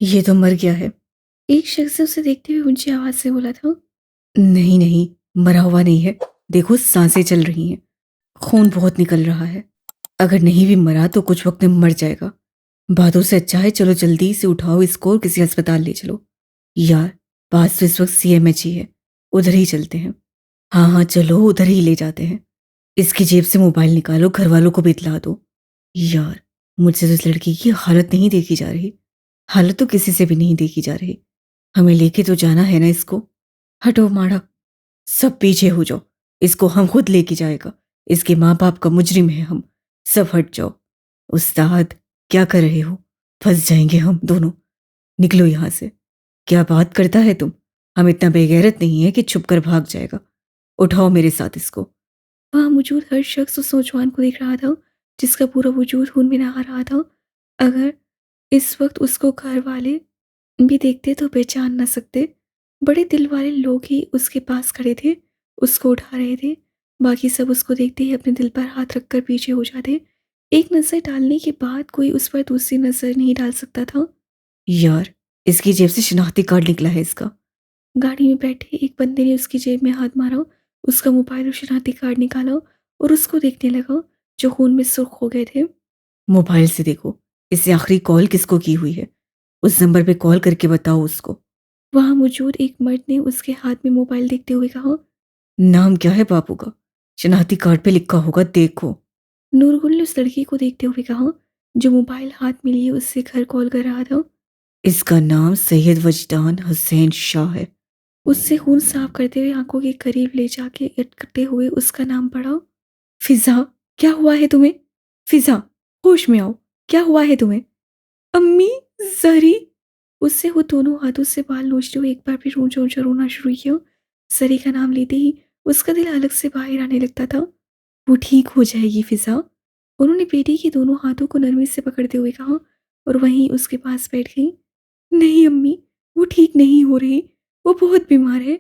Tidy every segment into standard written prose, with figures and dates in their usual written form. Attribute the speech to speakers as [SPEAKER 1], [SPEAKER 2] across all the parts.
[SPEAKER 1] ये तो मर गया है। एक शख्स ने उसे देखते हुए ऊंची आवाज से बोला था। नहीं नहीं, मरा हुआ नहीं है। देखो सांसें चल रही हैं, खून बहुत निकल रहा है। अगर नहीं भी मरा तो कुछ वक्त में मर जाएगा। बातों से अच्छा है, चलो जल्दी से उठाओ इसको और किसी अस्पताल ले चलो। यार, पास तो इस वक्त सीएमएच ही है, उधर ही चलते हैं। हाँ हाँ चलो, उधर ही ले जाते हैं। इसकी जेब से मोबाइल निकालो, घर वालों को भी इतला दो। यार, मुझसे तो इस लड़की की हालत नहीं देखी जा रही। हालत तो किसी से भी नहीं देखी जा रही। हमें लेके तो जाना है ना इसको। हटो माड़ा, सब पीछे हो जाओ। इसको हम खुद लेके जाएगा। इसके माँ बाप का मुजरिम है हम। सब हट जाओ। उस्ताद, क्या कर रहे हो? फंस जाएंगे हम दोनों। निकलो यहां से। क्या बात करता है तुम? हम इतना बेगैरत नहीं है कि छुप कर भाग जाएगा। उठाओ मेरे साथ इसको। वहां मौजूद हर शख्स उस नौजवान को देख रहा था, जिसका पूरा वजूद खून में नहा रहा था। अगर इस वक्त उसको घर वाले भी देखते तो पहचान न सकते। बड़े दिल वाले लोग ही उसके पास खड़े थे, उसको उठा रहे थे। बाकी सब उसको देखते ही अपने दिल पर हाथ रखकर पीछे हो जाते। एक नजर डालने के बाद कोई उस पर दूसरी नजर नहीं डाल सकता था। यार, इसकी जेब से शिनाख्ती कार्ड निकला है इसका। गाड़ी में बैठे एक बंदे ने उसकी जेब में हाथ मारा, उसका मोबाइल और शनाख्ती कार्ड निकाला और उसको देखने लगा, जो खून में सुर्ख हो गए थे। मोबाइल से देखो, इससे आखिरी कॉल किसको की हुई है। उस नंबर पे कॉल करके बताओ उसको। वहां मौजूद एक मर्द ने उसके हाथ में मोबाइल देखते हुए कहा। नाम क्या है बापू का? शनाख्ती कार्ड पे लिखा होगा, देखो। नूरगुल ने उस लड़की को देखते हुए कहा, जो मोबाइल हाथ में लिए उससे घर कॉल कर रहा था। इसका नाम सैयद वजदान हुसैन शाह है। उससे खून साफ करते हुए आंखों के करीब ले जाके अटकते हुए उसका नाम पढ़ा। फिजा, क्या हुआ है तुम्हें? फिजा, होश में आओ। क्या हुआ है तुम्हें? अम्मी, जरी। उससे वो दोनों हाथों से बाल नोचते हुए एक बार फिर ऊंचा ऊंचा रोना शुरू किया। जरी का नाम लेते ही उसका दिल अलग से बाहर आने लगता था। वो ठीक हो जाएगी फिजा। उन्होंने बेटी के दोनों हाथों को नरमी से पकड़ते हुए कहा और वहीं उसके पास बैठ गई। नहीं अम्मी, वो ठीक नहीं हो रही। वो बहुत बीमार है।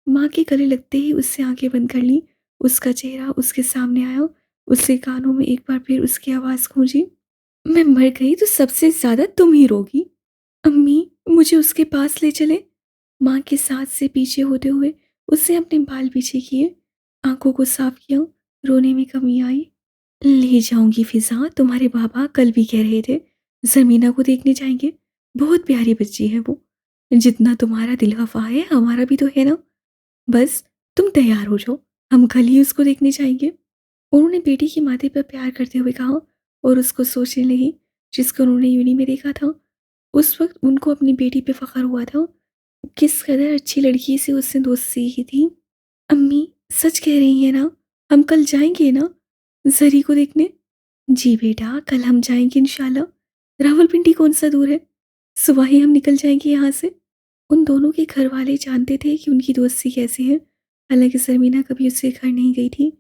[SPEAKER 1] माँ के गले लगते ही उससे आंखें बंद कर ली। उसका चेहरा उसके सामने आया। उसके कानों में एक बार फिर उसकी आवाज गूंजी। मैं मर गई तो सबसे ज्यादा तुम ही रोगी। अम्मी, मुझे उसके पास ले चले। माँ के साथ से पीछे होते हुए उसने अपने बाल पीछे किए, आंखों को साफ किया। रोने में कमी आई। ले जाऊंगी फिजा, तुम्हारे बाबा कल भी कह रहे थे जमीना को देखने जाएंगे। बहुत प्यारी बच्ची है वो। जितना तुम्हारा दिल खफा है, हमारा भी तो है ना। बस तुम तैयार हो जाओ, हम कल ही उसको देखने जाएंगे। उन्होंने बेटी के माथे पर प्यार करते हुए कहा और उसको सोचने लगी, जिसको उन्होंने यूनी में देखा था। उस वक्त उनको अपनी बेटी पे फख्र हुआ था। किस कदर अच्छी लड़की से उसने दोस्ती की थी। अम्मी, सच कह रही है ना? हम कल जाएंगे ना जरी को देखने? जी बेटा, कल हम जाएंगे इंशाल्लाह। रावलपिंडी कौन सा दूर है? सुबह ही हम निकल जाएंगे यहाँ से। उन दोनों के घर वाले जानते थे कि उनकी दोस्ती कैसी है। हालांकि सरमीना कभी उसके घर नहीं गई थी।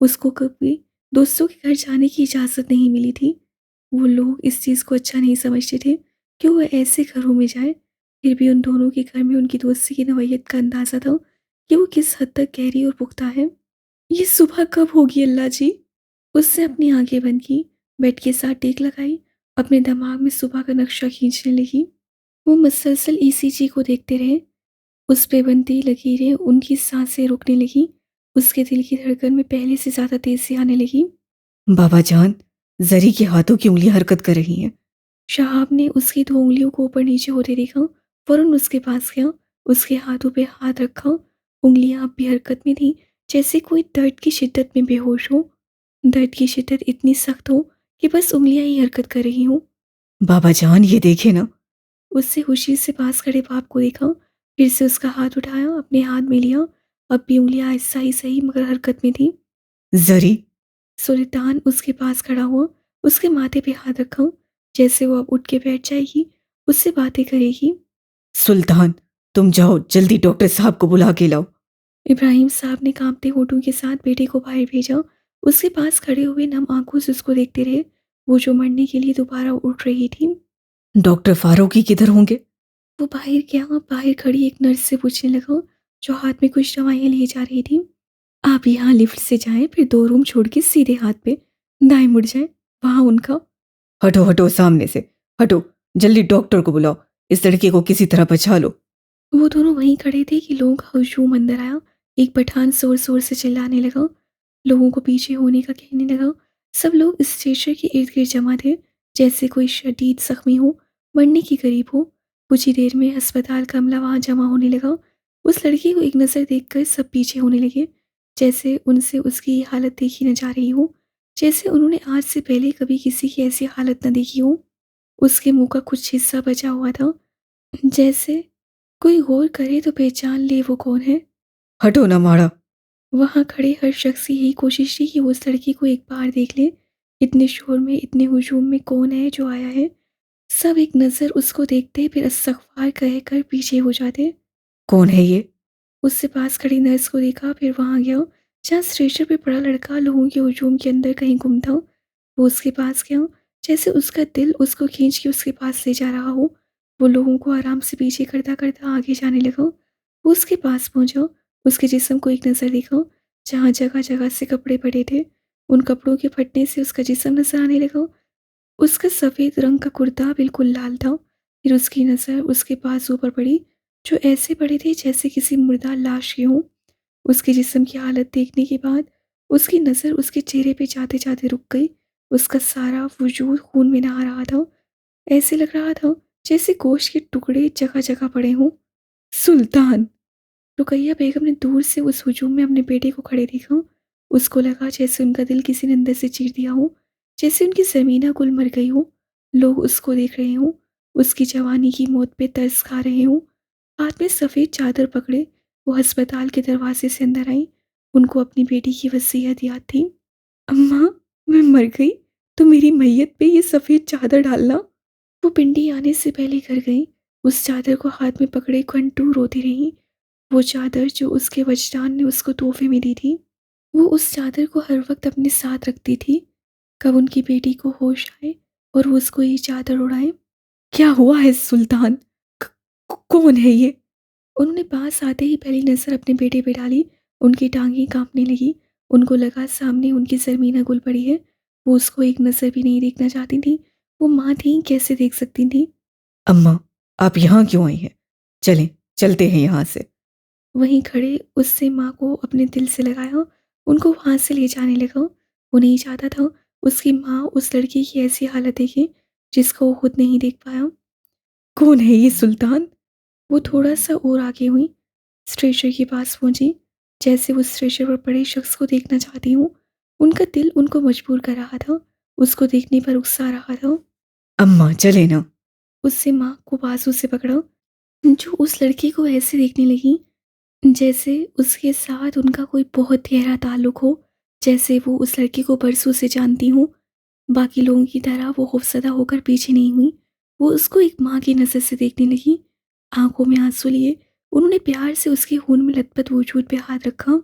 [SPEAKER 1] उसको कभी दोस्तों के घर जाने की इजाज़त नहीं मिली थी। वो लोग इस चीज़ को अच्छा नहीं समझते थे कि वो ऐसे घरों में जाए। फिर भी उन दोनों के घर में उनकी दोस्ती की नवैयत का अंदाज़ा था कि वो किस हद तक गहरी और पुख्ता है। ये सुबह कब होगी अल्लाह जी? उसने अपनी आंखें बंद की, बेड के साथ टेक लगाई, अपने दिमाग में सुबह का नक्शा खींचने लगी। वो मुसलसल ईसीजी को देखते रहे। उस पे बनती लकीरें, उनकी सांसें रुकने लगी। उसके दिल की धड़कन में पहले से ज्यादा तेजी आने लगी। बाबा जान, जरी के हाथों की उंगलियां हरकत कर रही हैं। शहाब ने उसकी दो उंगलियों को ऊपर नीचे होते देखा। फौरन उसके पास गया, उसके हाथों पे हाथ रखा। उंगलियां अब भी हरकत में थी, जैसे कोई दर्द की शिद्दत में बेहोश हो। दर्द की शिद्दत इतनी सख्त हो कि बस उंगलियां ही हरकत कर रही हूँ। बाबा जान, ये देखे ना। उससे खुशी से पास खड़े बाप को देखा, फिर से उसका हाथ उठाया, अपने हाथ में लिया। अब भी उंगलियां आहिस्ता ही सही मगर हरकत में थी। जरी। सुल्तान उसके पास खड़ा हुआ, उसके माथे पे हाथ रखा, जैसे वो अब उठ के बैठ जाएगी, उससे बातें करेगी। सुल्तान, तुम जाओ, जल्दी डॉक्टर साहब को बुला के लाओ। इब्राहिम साहब ने कांपते होठों के साथ बेटे को बाहर भेजा। उसके पास खड़े हुए नम आंखों से उसको देखते रहे, वो जो मरने के लिए दोबारा उठ रही थी। डॉक्टर फारूकी किधर होंगे? वो बाहर गया। बाहर खड़ी एक नर्स से पूछने लगा, जो हाथ में कुछ दवाइयाँ लिए जा रही थी। आप यहाँ लिफ्ट से जाएं, फिर दो रूम छोड़ के सीधे हाथ पे दाएं मुड़ जाएं, वहां उनका। हटो हटो सामने से, हटो। जल्दी डॉक्टर को बुलाओ। इस लड़के को किसी तरह बचा लो। वो दोनों वहीं खड़े थे कि लोगों का हुजूम अंदर आया। एक पठान जोर जोर से चिल्लाने लगा, लोगों को पीछे होने का कहने लगा। सब लोग इस स्ट्रेचर के इर्द गिर्द जमा थे, जैसे कोई शदीद जख्मी हो, मरने के करीब हो। कुछ ही देर में अस्पताल का अमला वहां जमा होने लगा। उस लड़के को एक नज़र देखकर सब पीछे होने लगे, जैसे उनसे उसकी हालत देखी न जा रही हो, जैसे उन्होंने आज से पहले कभी किसी की ऐसी हालत न देखी हो। उसके मुंह का कुछ हिस्सा बचा हुआ था, जैसे कोई गौर करे तो पहचान ले वो कौन है। हटो ना माड़ा। वहां खड़े हर शख्स की यही कोशिश थी कि वो उस लड़की को एक बार देख ले। इतने शोर में, इतने हुजूम में कौन है जो आया है? सब एक नज़र उसको देखते, फिर इस्तग़फ़ार कह कर पीछे हो जाते। कौन है ये? उससे पास खड़ी नर्स को देखा, फिर वहां गया जहाँ स्ट्रेचर पे पड़ा लड़का लोगों के हुजूम के अंदर कहीं गुम था। वो उसके पास गया, जैसे उसका दिल उसको खींच के उसके पास ले जा रहा हो। वो लोगों को आराम से पीछे करता करता आगे जाने लगा। वो उसके पास पहुंचा, उसके जिस्म को एक नज़र देखा, जहाँ जगह जगह से कपड़े पड़े थे। उन कपड़ों के फटने से उसका जिस्म नजर आने लगा। उसका सफ़ेद रंग का कुर्ता बिल्कुल लाल था। फिर उसकी नज़र उसके बाजू पर पड़ी, जो ऐसे पड़े थे जैसे किसी मुर्दा लाश के हों। उसके जिस्म की हालत देखने के बाद उसकी नज़र उसके चेहरे पे जाते जाते रुक गई। उसका सारा वजूद खून में नहा रहा था। ऐसे लग रहा था जैसे गोश्त के टुकड़े जगह जगह पड़े हों। सुल्तान! रुकैया बेगम ने दूर से उस हुजूम में अपने बेटे को खड़े देखा। उसको लगा जैसे उनका दिल किसी ने अंदर से चीर दिया हो, जैसे उनकी ज़मीना गुल मर गई हो। लोग उसको देख रहे हों, उसकी जवानी की मौत पे तरस खा रहे हों। हाथ में सफ़ेद चादर पकड़े वो अस्पताल के दरवाजे से अंदर आई। उनको अपनी बेटी की वसीयत याद थी। अम्मा, मैं मर गई तो मेरी मैयत पे ये सफ़ेद चादर डालना। वो पिंडी आने से पहले घर गई। उस चादर को हाथ में पकड़े घंटों रोती रही। वो चादर जो उसके वजदान ने उसको तोहफे में दी थी। वो उस चादर को हर वक्त अपने साथ रखती थी। कब उनकी बेटी को होश आए और वो उसको ये चादर उड़ाए। क्या हुआ है सुल्तान? क- कौन है ये? उन्होंने पास आते ही पहली नज़र अपने बेटे पे डाली। उनकी टांगें कांपने लगी। उनको लगा सामने उनकी ज़मीना गुल पड़ी है। वो उसको एक नज़र भी नहीं देखना चाहती थी। वो माँ थी, कैसे देख सकती थी? अम्मा, आप यहाँ क्यों आई हैं? चलें, चलते हैं यहाँ से। वहीं खड़े उससे माँ को अपने दिल से लगाया, उनको वहाँ से ले जाने लगा। वो नहीं चाहता था उसकी माँ उस लड़की की ऐसी हालत देखे, जिसको वो खुद नहीं देख पाया। कौन है ये सुल्तान? वो थोड़ा सा और आगे हुई, स्ट्रेचर के पास पहुंची, जैसे वो स्ट्रेचर पर पड़े शख्स को देखना चाहती हूँ। उनका दिल उनको मजबूर कर रहा था, उसको देखने पर उकसा रहा था। अम्मा चले ना। उससे माँ को बाजू से पकड़ा, जो उस लड़की को ऐसे देखने लगी जैसे उसके साथ उनका कोई बहुत गहरा ताल्लुक हो, जैसे वो उस लड़की को बरसों से जानती हूँ। बाकी लोगों की तरह वो खौफसदा होकर पीछे नहीं हुई। वो उसको एक माँ की नज़र से देखने लगी। आंखों में आंसू लिए उन्होंने प्यार से उसके खून में लथपथ वजूद पे हाथ रखा।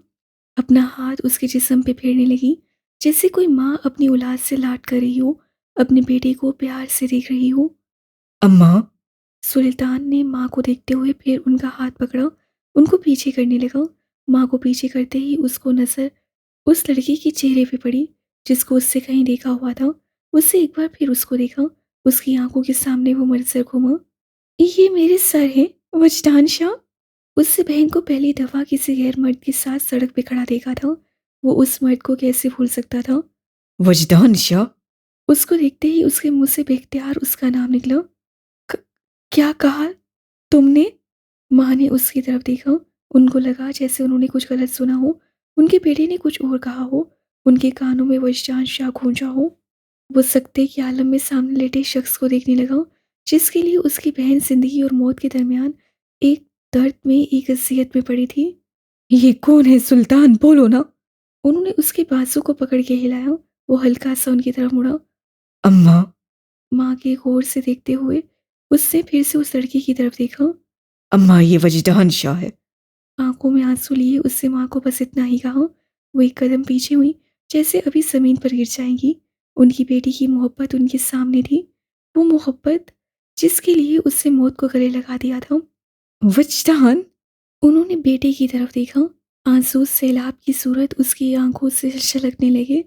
[SPEAKER 1] अपना हाथ उसके जिस्म पे फेरने लगी, जैसे कोई माँ अपनी औलाद से लाड कर रही हो, अपने बेटे को प्यार से देख रही हो। अम्मा, सुल्तान ने माँ को देखते हुए फिर उनका हाथ पकड़ा, उनको पीछे करने लगा। माँ को पीछे करते ही उसको नजर उस लड़की के चेहरे पे पड़ी, जिसको उससे कहीं देखा हुआ था। उससे एक बार फिर उसको देखा, उसकी आंखों के सामने वो मंजर घूमा। ये मेरे सर है, वजदान शाह। उससे बहन को पहली दफा किसी गैर मर्द के साथ सड़क पे खड़ा देखा था। वो उस मर्द को कैसे भूल सकता था? वजदान शाह? उसको देखते ही उसके मुंह से बेख्तियार उसका नाम निकला। "क- क्या कहा तुमने?" माँ ने उसकी तरफ देखा। उनको लगा जैसे उन्होंने कुछ गलत सुना हो। उनके बेटे ने कुछ और कहा हो। उनके कानों में वजदान शाह गूंजा हो। वो सकते के आलम में सामने लेटे शख्स को देखने लगा, जिसके लिए उसकी बहन जिंदगी और मौत के दरमियान एक दर्द में, एक अजियत में पड़ी थी। ये कौन है सुल्तान, बोलो ना। उन्होंने उसके बाजू को पकड़ के हिलाया। वो हल्का सा उनकी तरफ मुड़ा। अम्मा, माँ के गौर से देखते हुए उससे फिर से उस लड़की की तरफ देखा। अम्मा, ये वजदान शाह है। आंखों में आंसू लिए उससे माँ को बस इतना ही कहा। वो एक कदम पीछे हुई, जैसे अभी जमीन पर गिर जाएंगी। उनकी बेटी की मोहब्बत उनके सामने थी, वो मोहब्बत जिसके लिए उससे मौत को गले लगा दिया था। वजदान! उन्होंने बेटे की तरफ देखा। आंसू सैलाब की सूरत उसकी आंखों से छलकने लगे।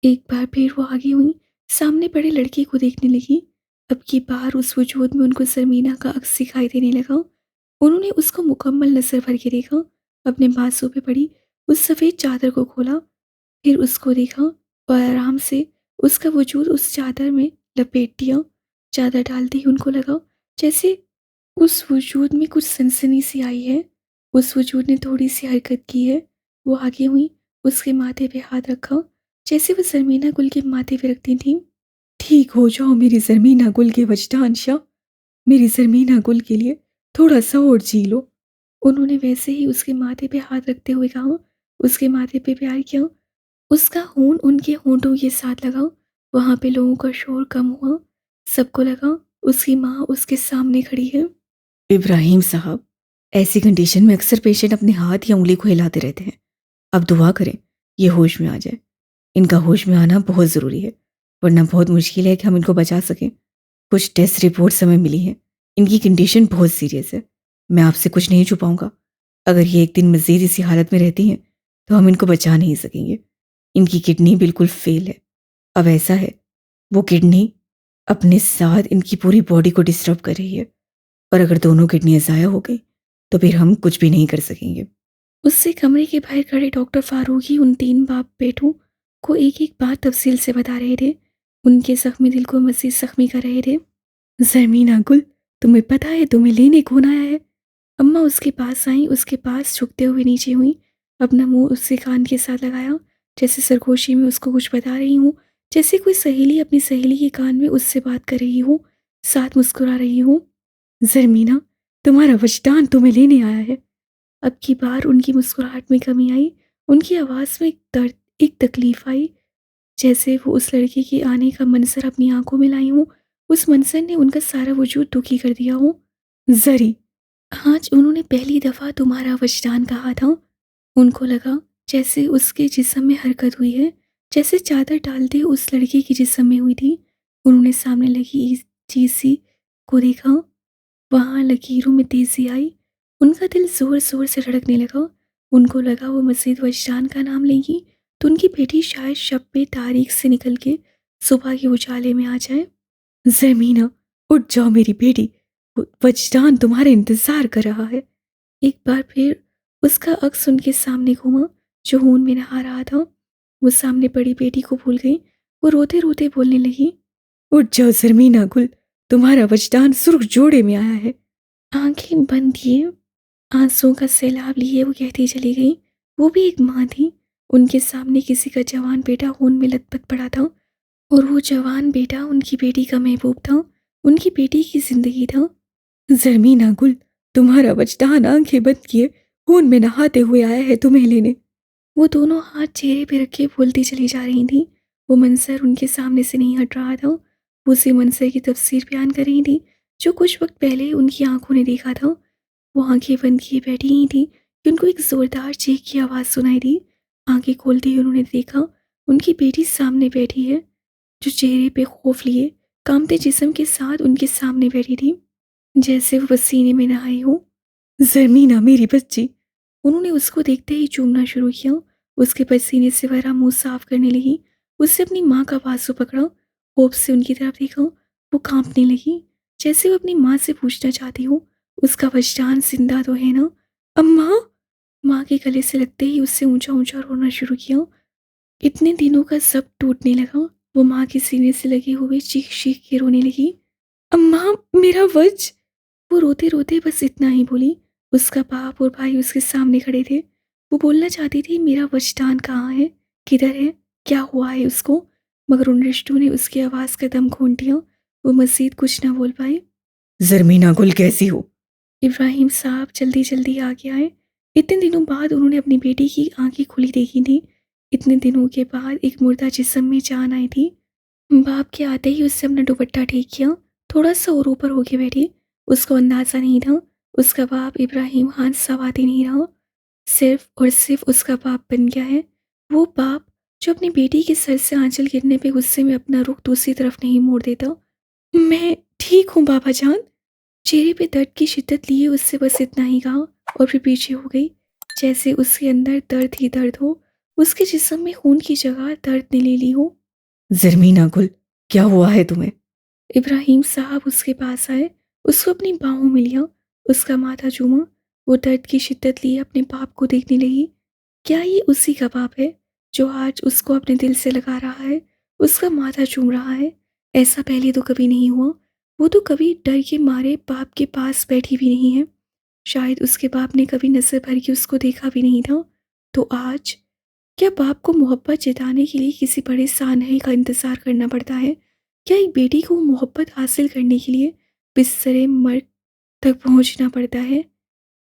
[SPEAKER 1] एक बार फिर वो आगे हुई, सामने पड़े लड़के को देखने लगी। अब की बार उस वजूद में उनको ज़रमीना का अक्स दिखाई देने लगा। उन्होंने उसको मुकम्मल नज़र भर के देखा, अपने बाजू पे पड़ी उस सफ़ेद चादर को खोला, फिर उसको देखा और आराम से उसका वजूद उस चादर में लपेट दिया। चादर डालते ही उनको लगा जैसे उस वजूद में कुछ सनसनी सी आई है। उस वजूद ने थोड़ी सी हरकत की है। वो आगे हुई, उसके माथे पे हाथ रखा, जैसे वो ज़रमीना गुल के माथे पे रखती थी। ठीक हो जाओ मेरी ज़रमीना गुल के वजदान शाह, मेरी ज़रमीना गुल के लिए थोड़ा सा और जी लो। उन्होंने वैसे ही उसके माथे पे हाथ रखते हुए कहा, उसके माथे पे प्यार किया। उसका खून उनके होंठों के साथ लगा। वहाँ पे लोगों का शोर कम हुआ। सबको लगा उसकी माँ उसके सामने खड़ी है। इब्राहिम साहब, ऐसी कंडीशन में अक्सर पेशेंट अपने हाथ या उंगली को हिलाते रहते हैं। अब दुआ करें ये होश में आ जाए। इनका होश में आना बहुत ज़रूरी है, वरना बहुत मुश्किल है कि हम इनको बचा सकें। कुछ टेस्ट रिपोर्ट हमें मिली हैं। इनकी कंडीशन बहुत सीरियस है। मैं आपसे कुछ नहीं छुपाऊंगा। अगर ये एक दिन मज़ीद इसी हालत में रहती हैं तो हम इनको बचा नहीं सकेंगे। इनकी किडनी बिल्कुल फेल है। अब ऐसा है, वो किडनी अपने साथ इनकी पूरी बॉडी को डिस्टर्ब कर रही है, और अगर दोनों किडनियाँ ज़ाया हो गई तो फिर हम कुछ भी नहीं कर सकेंगे। उससे कमरे के बाहर खड़े डॉक्टर फारूकी उन तीन बाप बेटों को एक एक बात तफसील से बता रहे थे। उनके जख्मी दिल को मज़ीद जख्मी कर रहे थे। ज़रमीना गुल, तुम्हें पता है तुम्हें लेने कौन आया है? अम्मा उसके पास आई, उसके पास झुकते हुए नीचे हुई, अपना मुंह उसके कान के साथ लगाया, जैसे सरगोशी में उसको कुछ बता रही हूँ, जैसे कोई सहेली अपनी सहेली के कान में उससे बात कर रही हो, साथ मुस्कुरा रही हूँ। ज़रमीना, तुम्हारा वजदान तुम्हें लेने आया है। अब की बार उनकी मुस्कुराहट में कमी आई, उनकी आवाज़ में एक दर्द, एक तकलीफ आई, जैसे वो उस लड़के के आने का मंजर अपनी आंखों में लाई हूँ। उस मंजर ने उनका सारा वजूद दुखी कर दिया हो। जरी, आज उन्होंने पहली दफ़ा तुम्हारा वजदान कहा था। उनको लगा जैसे उसके जिस्म में हरकत हुई है, जैसे चादर डालते उस लड़के के जिस्म में हुई थी। उन्होंने सामने लगी इस चीज़ सी को देखा, वहाँ लकीरों में तेजी आई। उनका दिल जोर जोर से धड़कने लगा। उनको लगा वो मजीद वजदान का नाम लेंगी तो उनकी बेटी शायद शब में तारीख से निकल के सुबह के उजाले में आ जाए। ज़मीना, उठ जाओ मेरी बेटी, वजदान तुम्हारे इंतजार कर रहा है। एक बार फिर उसका अक्स उनके सामने घूमा, जो खून में नहा रहा था। वो सामने पड़ी बेटी को भूल गई। वो रोते रोते बोलने लगी, उठ जाओ ज़मीना गुल, तुम्हारा वजदान सुर्ख जोड़े में आया है। आंखें बंद किए, आंसुओं का सैलाब लिए वो कहती चली गई। वो भी एक माँ थी। उनके सामने किसी का जवान बेटा खून में लथपथ पड़ा था, और वो जवान बेटा उनकी बेटी का महबूब था, उनकी बेटी की जिंदगी था। ज़रमीना गुल, तुम्हारा वजदान आंखें बंद किए खून में नहाते हुए आया है तुम्हें लेने। वो दोनों हाथ चेहरे पे रखे बोलती चली जा रही थी। वो मंजर उनके सामने से नहीं हट रहा था। वो उसी मंजर की तफसीर बयान कर रही थी जो कुछ वक्त पहले उनकी आंखों ने देखा था। वो आंखें बंद किए बैठी ही थी कि उनको एक जोरदार चीख की आवाज़ सुनाई दी। आंखें खोलते ही उन्होंने देखा उनकी बेटी सामने बैठी है, जो चेहरे पे खौफ लिए कांपते जिस्म के साथ उनके सामने बैठी थी, जैसे वो पसीने में नहाई हो। ज़रमीना मेरी बच्ची, उन्होंने उसको देखते ही चूमना शुरू किया। उसके पसीने से भरा मुंह साफ करने लगी। उससे अपनी माँ का बाजू पकड़ा, होप से उनकी तरफ देखा। वो कांपने लगी, जैसे वो अपनी माँ से पूछना चाहती हो, उसका वजदान जिंदा तो है ना? अम्मा, माँ के गले से लगते ही उससे ऊंचा ऊंचा रोना शुरू किया। इतने दिनों का सब टूटने लगा। वो माँ के सीने से लगे हुए चीख चीख के रोने लगी। अम्मा, मेरा वज। वो रोते रोते बस इतना ही बोली। उसका बाप और भाई उसके सामने खड़े थे। वो बोलना चाहती थी मेरा वजदान कहाँ है, किधर है, क्या हुआ है उसको, मगर उन रिश्तों ने उसकी आवाज़ का दम घोंट दिया। वो मज़ीद कुछ ना बोल पाई। ज़रमीना गुल कैसी हो? इब्राहिम साहब जल्दी जल्दी आगे आए। इतने दिनों बाद उन्होंने अपनी बेटी की आंखें खुली देखी थी। इतने दिनों के बाद एक मुर्दा जिस्म में जान आई थी। बाप के आते ही उससे अपना दुपट्टा ठीक किया, थोड़ा सा और ऊपर होके बैठी। उसको अंदाज़ा नहीं था उसका बाप इब्राहिम खान सवाती नहीं रहा, सिर्फ और सिर्फ उसका बाप बन गया है। वो बाप जो अपनी बेटी के सर से आंचल गिरने पे गुस्से में अपना रुख दूसरी तरफ नहीं मोड़ देता। मैं ठीक हूँ बाबा जान। चेहरे पे दर्द की शिद्दत लिए उससे बस इतना ही कहा, और फिर पीछे हो गई, जैसे उसके अंदर दर्द ही दर्द हो, उसके जिस्म में खून की जगह दर्द ने ले ली हो। ज़रमीना गुल, क्या हुआ है तुम्हें? इब्राहिम साहब उसके पास आए, उसको अपनी बाहों में लिया, उसका माथा चूमा। वो दर्द की शिद्दत लिए अपने बाप को देखने लगी। क्या ये उसी का बाप है जो आज उसको अपने दिल से लगा रहा है, उसका माथा चूम रहा है? ऐसा पहले तो कभी नहीं हुआ। वो तो कभी डर के मारे बाप के पास बैठी भी नहीं है। शायद उसके बाप ने कभी नजर भर के उसको देखा भी नहीं था। तो आज क्या बाप को मोहब्बत जताने के लिए किसी बड़े सानहे का इंतजार करना पड़ता है? क्या एक बेटी को मोहब्बत हासिल करने के लिए बिस्तरे मर्ग तक पहुंचना पड़ता है?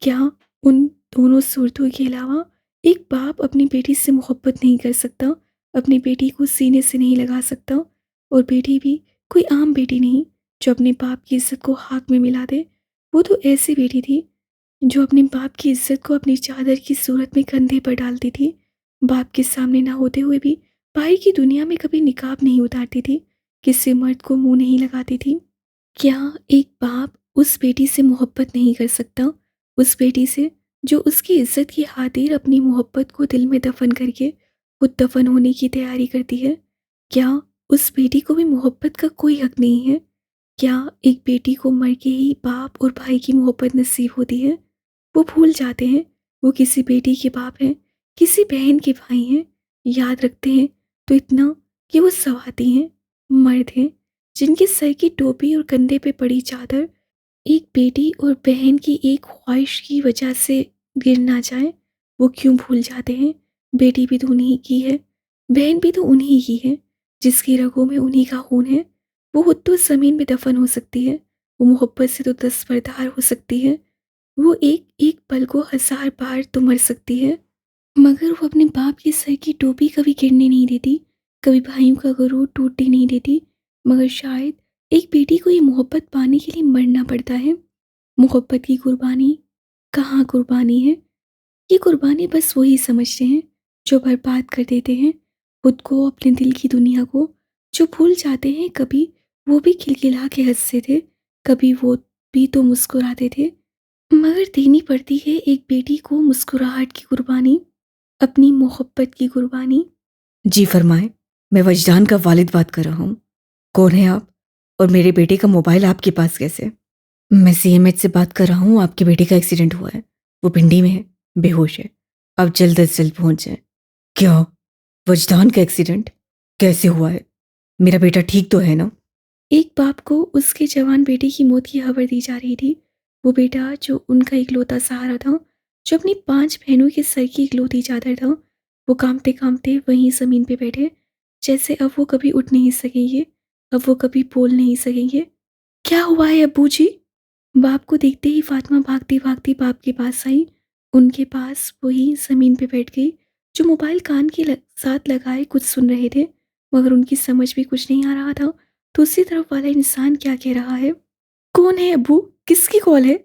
[SPEAKER 1] क्या उन दोनों सूरतों के अलावा एक बाप अपनी बेटी से मोहब्बत नहीं कर सकता, अपनी बेटी को सीने से नहीं लगा सकता? और बेटी भी कोई आम बेटी नहीं जो अपने बाप की इज्जत को हाथ में मिला दे। वो तो ऐसी बेटी थी जो अपने बाप की इज्जत को अपनी चादर की सूरत में कंधे पर डालती थी। बाप के सामने ना होते हुए भी भाई की दुनिया में कभी निकाब नहीं उतारती थी, किसी मर्द को मुंह नहीं लगाती थी। क्या एक बाप उस बेटी से मोहब्बत नहीं कर सकता? उस बेटी से जो उसकी इज्जत की खातिर अपनी मोहब्बत को दिल में दफन करके खुद दफन होने की तैयारी करती है? क्या उस बेटी को भी मोहब्बत का कोई हक नहीं है? क्या एक बेटी को मर के ही बाप और भाई की मोहब्बत नसीब होती है? वो भूल जाते हैं वो किसी बेटी के बाप हैं, किसी बहन के भाई हैं। याद रखते हैं तो इतना कि वो सवाती हैं, मर्द हैं, जिनके सर की टोपी और कंधे पे पड़ी चादर एक बेटी और बहन की एक ख्वाहिश की वजह से गिर ना जाए। वो क्यों भूल जाते हैं? बेटी भी तो उन्हीं की है, बहन भी तो उन्हीं की है, जिसकी रगों में उन्हीं का खून है। वो खुद तो ज़मीन में दफन हो सकती है, वो मोहब्बत से तो दस्तबरदार हो सकती है, वो एक एक पल को हजार बार तो मर सकती है, मगर वो अपने बाप के सर की टोपी कभी गिरने नहीं देती, कभी भाइयों का गुरूर टूटने नहीं देती। मगर शायद एक बेटी को ये मोहब्बत पाने के लिए मरना पड़ता है। मोहब्बत की कुर्बानी कहाँ कुर्बानी है? ये कुर्बानी बस वही समझते हैं जो बर्बाद कर देते हैं खुद को, अपने दिल की दुनिया को, जो भूल जाते हैं कभी वो भी खिलखिला के हंसते थे, कभी वो भी तो मुस्कुराते थे। मगर देनी पड़ती है एक बेटी को मुस्कुराहट की कुर्बानी, अपनी मोहब्बत की कुर्बानी। जी फरमाएं, मैं वजदान का वालिद बात कर रहा हूँ। कौन है आप? और मेरे बेटे का मोबाइल आपके पास कैसे? मैं सीएमएच से बात कर रहा हूँ। आपके बेटे का एक्सीडेंट हुआ है, वो भिंडी में है, बेहोश है। आप जल्द अज जल्द पहुंच जाएं। क्या? वजदान का एक्सीडेंट कैसे हुआ है? मेरा बेटा ठीक तो है ना? एक बाप को उसके जवान बेटे की मौत की खबर दी जा रही थी। वो बेटा जो उनका इकलौता सहारा था, जो अपनी 5 बहनों के सर की इकलौती चादर था, वो कांपते कांपते वहीं जमीन पे बैठे, जैसे अब वो कभी उठ नहीं सकेंगे, अब वो कभी बोल नहीं सकेंगे। क्या हुआ है अब्बू जी? बाप को देखते ही फातिमा भागती भागती बाप के पास आई। उनके पास वही जमीन पे बैठ गई, जो मोबाइल कान के साथ लगाए कुछ सुन रहे थे, मगर उनकी समझ भी कुछ नहीं आ रहा था दूसरी तरफ वाला इंसान क्या कह रहा है। कौन है अब्बू? किसकी कॉल है?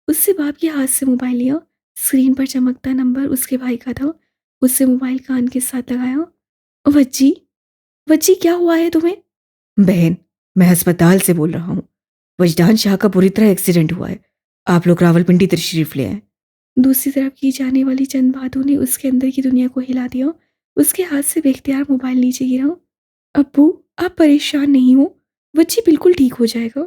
[SPEAKER 1] उससे बाप के हाथ से मोबाइल लिया। स्क्रीन पर चमकता नंबर उसके भाई का था। उससे मोबाइल कान के साथ लगाया। वज्जी, वज्जी क्या हुआ है तुम्हें? बहन, मैं अस्पताल से बोल रहा हूँ। वजदान शाह का बुरी तरह एक्सीडेंट हुआ है। आप लोग रावलपिंडी तशरीफ ले आए। दूसरी तरफ की जाने वाली चंद बातों ने उसके अंदर की दुनिया को हिला दिया। उसके हाथ से बेख्तियार मोबाइल नीचे गिरा। अब्बू, आप परेशान नहीं हो, बच्ची बिल्कुल ठीक हो जाएगा।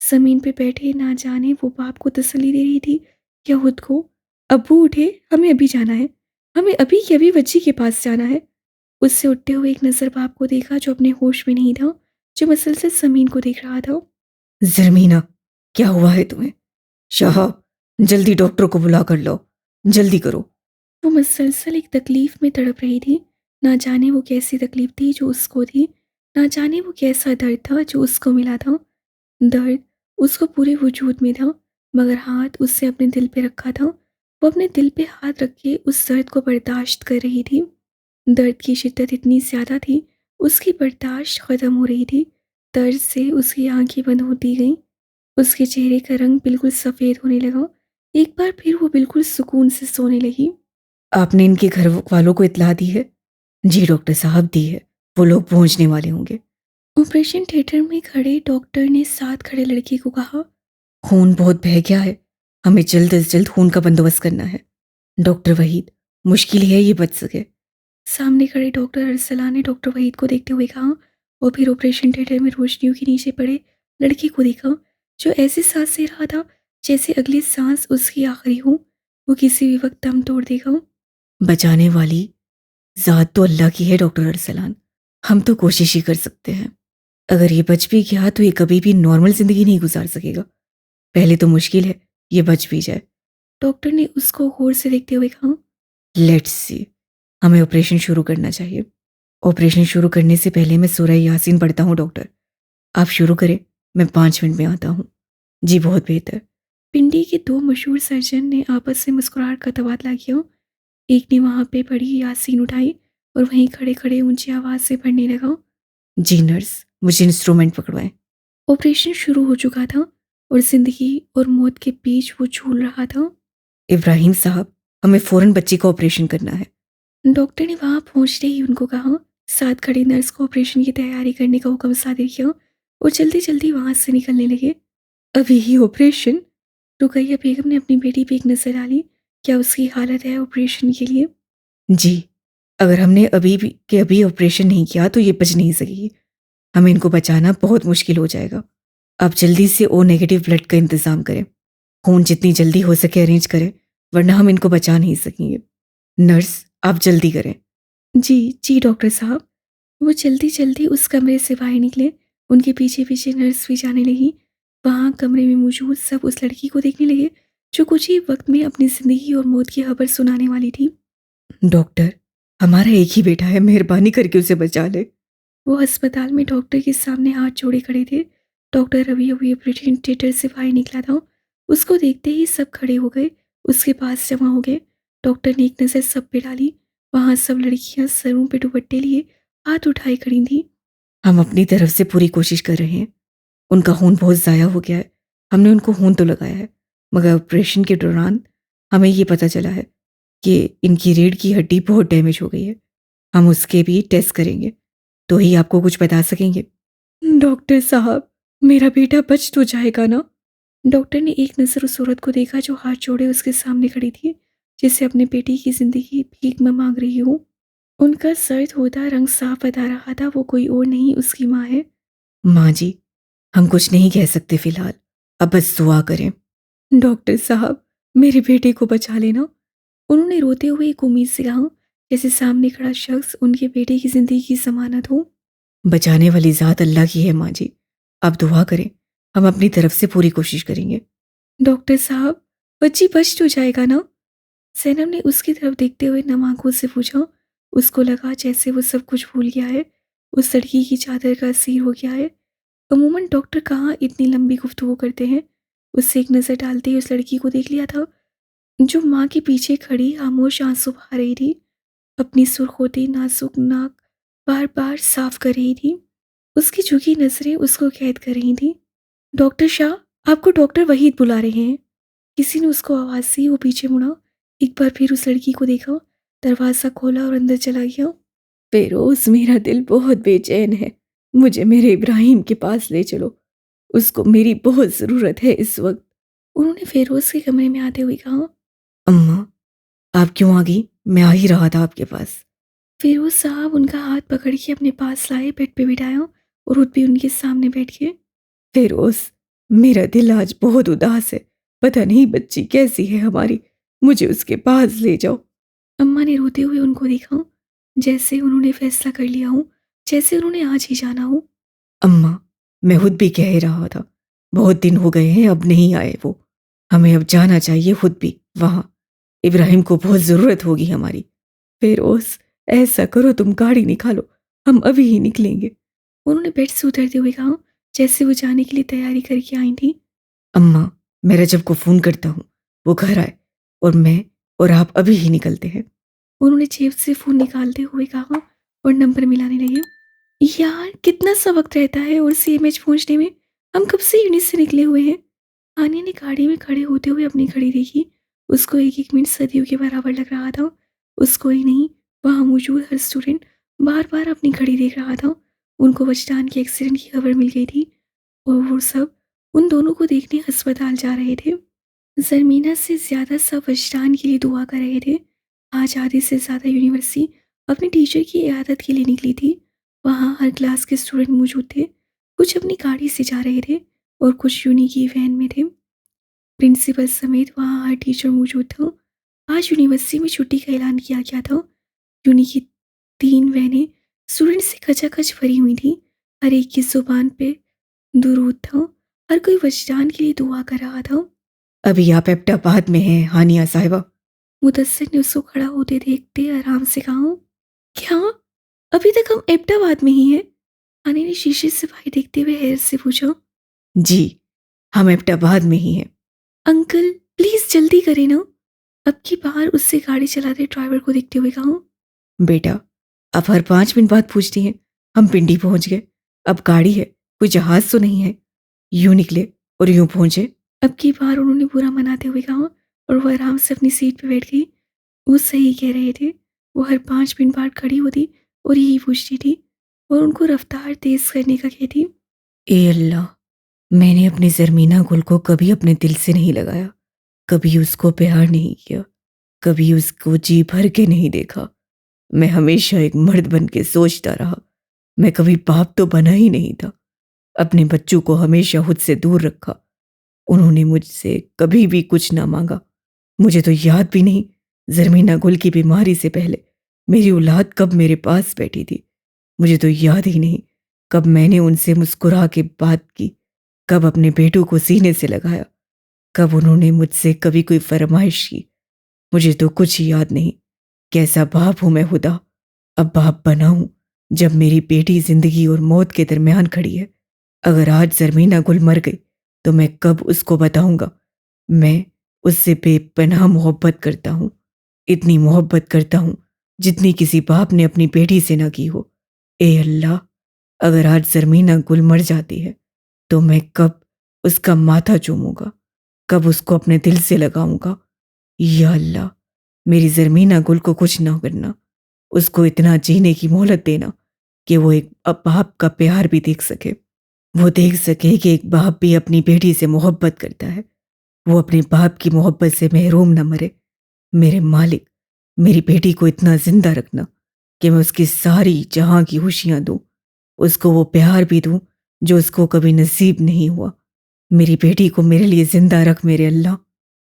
[SPEAKER 1] जमीन पे बैठे ना जाने वो बाप को तसल्ली दे रही थी या खुद को। अब्बू उठे, हमें अभी जाना है, हमें अभी के अभी बच्ची के पास जाना है। उससे उठते हुए एक नजर बाप को देखा जो अपने होश में नहीं था, जो मसलसल जमीन को देख रहा था। जरमीना, क्या हुआ है तुम्हें? शाह, जल्दी डॉक्टर को बुला कर लो, जल्दी करो। वो मुसलसल एक तकलीफ में तड़प रही थी। ना जाने वो कैसी तकलीफ थी जो उसको थी, ना जाने वो कैसा दर्द था जो उसको मिला था। दर्द उसको पूरे वजूद में था, मगर हाथ उससे अपने दिल पे रखा था। वो अपने दिल पे हाथ रख के उस दर्द को बर्दाश्त कर रही थी। दर्द की शिद्दत इतनी ज़्यादा थी, उसकी बर्दाश्त ख़त्म हो रही थी। दर्द से उसकी आंखें बंद होती गईं। उसके चेहरे का रंग बिल्कुल सफ़ेद होने लगा। एक बार फिर वो बिल्कुल सुकून से सोने लगी। आपने इनके घर वालों को इत्तला दी है? जी डॉक्टर साहब, दी है। वो लोग पहुंचने वाले होंगे। ऑपरेशन थिएटर में खड़े डॉक्टर ने साथ खड़े लड़के को कहा, खून बहुत बह गया है, हमें जल्द से जल्द खून का बंदोबस्त करना है। डॉक्टर वहीद, मुश्किल है ये बच सके। सामने खड़े डॉक्टर अरसला ने डॉक्टर वहीद को देखते हुए कहा, और फिर ऑपरेशन थिएटर में रोशनियों के नीचे पड़े लड़के को देखा जो ऐसे सांस ले रहा था जैसे अगली सांस उसकी आखिरी हो, वो किसी भी वक्त दम तोड़ देगा। बचाने वाली ज़ात तो अल्लाह की है डॉक्टर अरसलान। हम तो कोशिश ही कर सकते हैं। अगर ये बच भी गया तो ये कभी भी नॉर्मल ज़िंदगी नहीं गुजार सकेगा। पहले तो मुश्किल है ये बच भी जाए। डॉक्टर ने उसको गौर से देखते हुए कहा, लेट्स सी, हमें ऑपरेशन शुरू करना चाहिए। ऑपरेशन शुरू करने से पहले मैं सूरह यासीन पढ़ता हूँ डॉक्टर। आप शुरू करें, मैं 5 मिनट में आता हूँ। जी बहुत बेहतर। पिंडी के दो मशहूर सर्जन ने आपस में मुस्कुराहट का तबादला किया। एक ने वहां पे पड़ी यासीन उठाई और वहीं खड़े खड़े ऊंची आवाज से पढ़ने लगा, जी नर्स, मुझे इंस्ट्रूमेंट पकड़वाएं। ऑपरेशन शुरू हो चुका था और जिंदगी और मौत के बीच वो झूल रहा था। इब्राहिम साहब, हमें फौरन बच्ची का ऑपरेशन करना है। डॉक्टर ने वहां पहुंचते ही उनको कहा। साथ खड़ी नर्स को ऑपरेशन की तैयारी करने का हुक्म सादिर किया और जल्दी जल्दी वहां से निकलने लगे। अभी ही ऑपरेशन? रुकैया बेगम ने अपनी बेटी पे एक नजर डाली। क्या उसकी हालत है ऑपरेशन के लिए? जी, अगर हमने अभी ऑपरेशन नहीं किया तो ये बच नहीं सकेगी। हमें इनको बचाना बहुत मुश्किल हो जाएगा। आप जल्दी से ओ नेगेटिव ब्लड का इंतजाम करें। खून जितनी जल्दी हो सके अरेंज करें, वरना हम इनको बचा नहीं सकेंगे। नर्स, आप जल्दी करें। जी जी डॉक्टर साहब। वो जल्दी जल्दी उस कमरे से बाहर निकले। उनके पीछे पीछे नर्स भी जाने लगी। वहां कमरे में मौजूद सब उस लड़की को देखने लगे जो कुछ ही वक्त में अपनी जिंदगी और मौत की खबर सुनाने वाली थी। डॉक्टर, हमारा एक ही बेटा है, मेहरबानी करके उसे बचा ले। वो अस्पताल में डॉक्टर के सामने हाथ जोड़े खड़े थे। डॉक्टर अभी अभी ऑपरेशन थिएटर से बाहर निकला था। उसको देखते ही सब खड़े हो गए, उसके पास जमा हो गए। डॉक्टर ने एक नज़र सब पे डाली। वहां सब लड़कियां सरों पे दुपट्टे लिए हाथ उठाए खड़ी थी। हम अपनी तरफ से पूरी कोशिश कर रहे हैं। उनका खून बहुत ज़ाया हो गया है। हमने उनको खून तो लगाया है, मगर ऑपरेशन के दौरान हमें ये पता चला है कि इनकी रीढ़ की हड्डी बहुत डैमेज हो गई है। हम उसके भी टेस्ट करेंगे तो ही आपको कुछ बता सकेंगे। डॉक्टर साहब, मेरा बेटा बच तो जाएगा ना? डॉक्टर ने एक नज़र उस औरत को देखा जो हाथ जोड़े उसके सामने खड़ी थी, जिसे अपने बेटी की जिंदगी भीख में मांग रही हो। उनका सर्द होता रंग साफ बता रहा था वो कोई और नहीं उसकी माँ है। माँ जी, हम कुछ नहीं कह सकते फिलहाल, अब बस दुआ करें। डॉक्टर साहब, मेरे बेटे को बचा लेना। उन्होंने रोते हुए एक उम्मीद से कहा, जैसे सामने खड़ा शख्स उनके बेटे की जिंदगी की जमानत हो। बचाने वाली ज़ात अल्लाह की है माँ जी, आप दुआ करें, हम अपनी तरफ से पूरी कोशिश करेंगे। डॉक्टर साहब, बच्ची बच तो जाएगा ना? सैनम ने उसकी तरफ देखते हुए नम आंखों से पूछा। उसको लगा जैसे वो सब कुछ भूल गया है, उस लड़की की चादर का असीर हो गया है। अमूमन डॉक्टर कहाँ इतनी लंबी गुफ्तगू करते हैं। उससे एक नज़र डालते ही उस लड़की को देख लिया था जो माँ के पीछे खड़ी खामोश आंसू बहा रही थी। अपनी सुर्ख होती नाजुक नाक बार बार साफ कर रही थी। उसकी झुकी नजरें उसको कैद कर रही थी। डॉक्टर शाह, आपको डॉक्टर वहीद बुला रहे हैं। किसी ने उसको आवाज़ दी। वो पीछे मुड़ा, एक बार फिर उस लड़की को देखा, दरवाज़ा खोला और अंदर चला गया। फेरोज, मेरा दिल बहुत बेचैन है, मुझे मेरे इब्राहिम के पास ले चलो, उसको मेरी बहुत ज़रूरत है इस वक्त। उन्होंने फेरोज के कमरे में आते हुए कहा, अम्मा, आप क्यों आ गई? मैं आ ही रहा था आपके पास। फिरोज साहब उनका हाथ पकड़ के अपने पास लाए, बेड पे बिठाया और खुद भी उनके सामने बैठ गए। फिरोज, मेरा दिल आज बहुत उदास है, पता नहीं बच्ची कैसी है हमारी, मुझे उसके पास ले जाओ। अम्मा ने रोते हुए उनको देखा, जैसे उन्होंने फैसला कर लिया हो, जैसे उन्होंने आज ही जाना हो। अम्मा, मैं खुद भी कह रहा था, बहुत दिन हो गए हैं अब नहीं आए वो, हमें अब जाना चाहिए खुद भी वहां, इब्राहिम को बहुत ज़रूरत होगी हमारी। फिरोज, ऐसा करो, तुम गाड़ी निकालो, हम अभी ही निकलेंगे। उन्होंने बेड से उतरते हुए कहा, जैसे वो जाने के लिए तैयारी करके आई थी। अम्मा, मैं रजब को फ़ोन करता हूँ, वो घर आए और मैं और आप अभी ही निकलते हैं। उन्होंने जेब से फ़ोन निकालते हुए कहा और नंबर मिलाने लगे। यार, कितना सा वक्त रहता है और सीएमएच पहुंचने में, हम कब से यूनिट से निकले हुए हैं। आनिया ने गाड़ी में खड़े होते हुए अपनी घड़ी देखी। उसको एक एक मिनट सदियों के बराबर लग रहा था। उसको ही नहीं, वहां मौजूद हर स्टूडेंट बार बार अपनी घड़ी देख रहा था। उनको वजदान के एक्सीडेंट की खबर मिल गई थी और वो सब उन दोनों को देखने अस्पताल जा रहे थे। जरमीना से ज्यादा सब वजदान के लिए दुआ कर रहे थे। आज आधे से ज्यादा यूनिवर्सिटी अपने टीचर की इयादत के लिए निकली थी। वहाँ हर क्लास के स्टूडेंट मौजूद थे। कुछ अपनी गाड़ी से जा रहे थे और कुछ यूनी की वैन में थे। प्रिंसिपल समेत वहाँ हर टीचर मौजूद था। आज यूनिवर्सिटी में छुट्टी का ऐलान किया गया था। यूनी की 3 वैनें स्टूडेंट से खचाखच भरी हुई थी। हर एक की जुबान पे दुरूद था। हर कोई वजदान के लिए दुआ कर रहा था। अभी आप एबटाबाद में हैं हानिया साहिबा। मुदस्सिर ने उसको खड़ा होते देखते आराम से कहा। क्या? अभी तक हम एबटाबाद में ही हैं? हानि ने शीशे से बाहर देखते हुए हैरत से पूछा। जी, हम एबटाबाद में ही हैं। अंकल प्लीज जल्दी करें ना। अब की बार उससे गाड़ी चलाते ड्राइवर को देखते हुए कहा। बेटा, आप हर 5 मिनट बाद पूछती हैं। हम पिंडी पहुंच गए। अब गाड़ी है, कोई जहाज तो नहीं है। यूं निकले और यूं पहुंचे। अब की बार उन्होंने बुरा मनाते हुए कहा और वह आराम से अपनी सीट पर बैठ गई। वो सही कह रहे थे। वो हर 5 मिनट बाद खड़ी होती और यही पूछती थी और उनको रफ्तार तेज करने का कहती। ए अल्लाह, मैंने अपनी ज़रमीना गुल को कभी अपने दिल से नहीं लगाया, कभी उसको प्यार नहीं किया, कभी उसको जी भर के नहीं देखा। मैं हमेशा एक मर्द बन के सोचता रहा। मैं कभी बाप तो बना ही नहीं था। अपने बच्चों को हमेशा खुद से दूर रखा। उन्होंने मुझसे कभी भी कुछ ना मांगा। मुझे तो याद भी नहीं ज़रमीना गुल की बीमारी से पहले मेरी औलाद कब मेरे पास बैठी थी। मुझे तो याद ही नहीं कब मैंने उनसे मुस्कुरा के बात की, कब अपने बेटों को सीने से लगाया, कब उन्होंने मुझसे कभी कोई फरमाइश की। मुझे तो कुछ ही याद नहीं। कैसा बाप हूं मैं खुदा। अब बाप बना हूं जब मेरी बेटी जिंदगी और मौत के दरमियान खड़ी है। अगर आज ज़रमीना गुल मर गई तो मैं कब उसको बताऊंगा। मैं उससे बेपनाह मोहब्बत करता हूं। इतनी मोहब्बत करता हूं जितनी किसी बाप ने अपनी बेटी से ना की हो। ए अल्लाह, अगर आज ज़रमीना गुल मर जाती है तो मैं कब उसका माथा चूमूंगा, कब उसको अपने दिल से लगाऊंगा। या अल्लाह, मेरी ज़रमीना गुल को कुछ ना करना। उसको इतना जीने की मोहलत देना कि वो एक बाप का प्यार भी देख सके। वो देख सके कि एक बाप भी अपनी बेटी से मोहब्बत करता है। वो अपने बाप की मोहब्बत से महरूम न मरे। मेरे मालिक, मेरी बेटी को इतना जिंदा रखना कि मैं उसकी सारी जहां की खुशियां दूं। उसको वो प्यार भी दूं जो उसको कभी नसीब नहीं हुआ। मेरी बेटी को मेरे लिए जिंदा रख मेरे अल्लाह।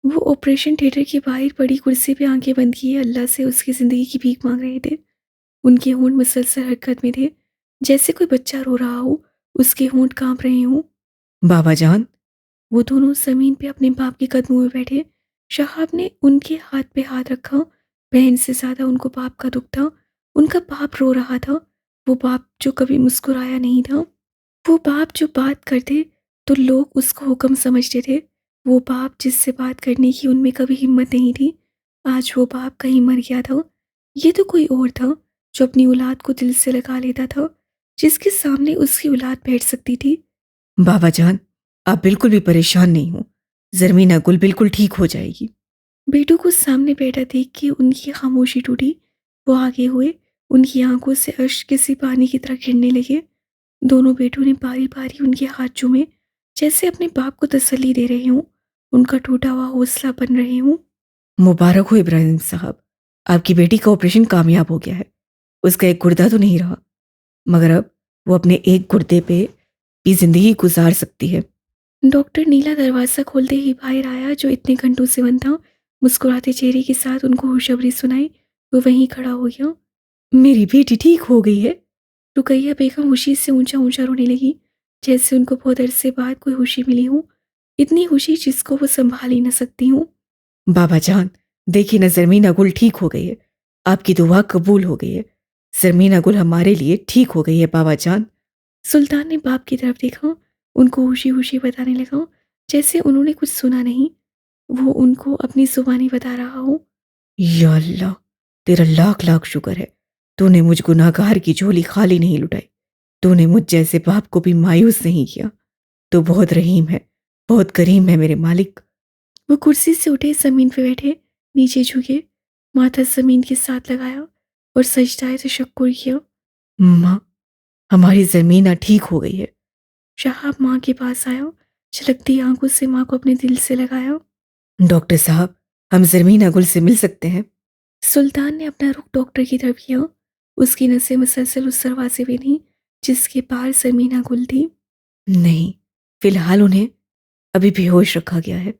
[SPEAKER 1] वो ऑपरेशन थिएटर की बाहर बड़ी कुर्सी पे आंखें बंद किए अल्लाह से उसकी जिंदगी की भीख मांग रहे थे। उनके होंठ मुसलसल हरकत में थे, जैसे कोई बच्चा रो रहा हो। उसके होंठ कांप रहे हों। बाबा जान। वो दोनों जमीन पे अपने बाप के कदमों में बैठे। शहाब ने उनके हाथ पे हाथ रखा। बहन से ज्यादा उनको बाप का दुख था। उनका बाप रो रहा था। वो बाप जो कभी मुस्कुराया नहीं था। वो बाप जो बात करते तो लोग उसको हुक्म समझते थे। वो बाप जिससे बात करने की उनमें कभी हिम्मत नहीं थी। आज वो बाप कहीं मर गया था। ये तो कोई और था जो अपनी औलाद को दिल से लगा लेता था, जिसके सामने उसकी औलाद बैठ सकती थी। बाबा जान, आप बिल्कुल भी परेशान नहीं हो। ज़रमीना गुल बिल्कुल ठीक हो जाएगी। बेटू को सामने बैठा देख के उनकी खामोशी टूटी। वो आगे हुए। उनकी आंखों से अश्क किसी पानी की तरह गिरने लगे। दोनों बेटों ने बारी बारी उनके हाथ चूमे, जैसे अपने बाप को तसल्ली दे रहे हों, उनका टूटा हुआ हौसला बन रहे हों। मुबारक हो इब्राहिम साहब, आपकी बेटी का ऑपरेशन कामयाब हो गया है। उसका एक गुर्दा तो नहीं रहा, मगर अब वो अपने एक गुर्दे पे भी जिंदगी गुजार सकती है। डॉक्टर नीला दरवाज़ा खोलते ही बाहर आया, जो इतने घंटों से बंद था। मुस्कुराते चेहरे के साथ उनको खुशखबरी सुनाई। वो वहीं खड़ा हो गया। मेरी बेटी ठीक हो गई है। रुकैया बेगम खुशी से ऊंचा ऊंचा रोने लगी, जैसे उनको बहुत अरसे बाद कोई खुशी मिली हो। इतनी खुशी जिसको वो संभाल ही न सकती हूँ। बाबा जान, देखिए ना, ज़रमीना गुल ठीक हो गई है। आपकी दुआ कबूल हो गई है। ज़रमीना गुल हमारे लिए ठीक हो गई है बाबा जान। सुल्तान ने बाप की तरफ देखा। उनको खुशी खुशी बताने लगा, जैसे उन्होंने कुछ सुना नहीं। वो उनको अपनी जुबानी बता रहा हो। या अल्लाह, तेरा लाख लाख शुक्र है। तूने मुझ गुनाहगार की झोली खाली नहीं लुटाई। तूने मुझ जैसे बाप को भी मायूस नहीं किया। तो बहुत रहीम है, बहुत करीम है मेरे मालिक। वो कुर्सी से उठे, जमीन पे बैठे, नीचे झुके, माथा जमीन के साथ लगाया और सजदाए तशक्कुर किया। माँ, हमारी ज़मीना ठीक हो गई है। शहाब माँ के पास आया, छलकती आंखों से माँ को अपने दिल से लगाया। डॉक्टर साहब, हम ज़मीना गुल से मिल सकते हैं? सुल्तान ने अपना रुख डॉक्टर की तरफ किया। उसकी नसें मुसलसल उस दरवाजे में थीं जिसके पार ज़मीना गुल थी। नहीं, फिलहाल उन्हें अभी बेहोश रखा गया है।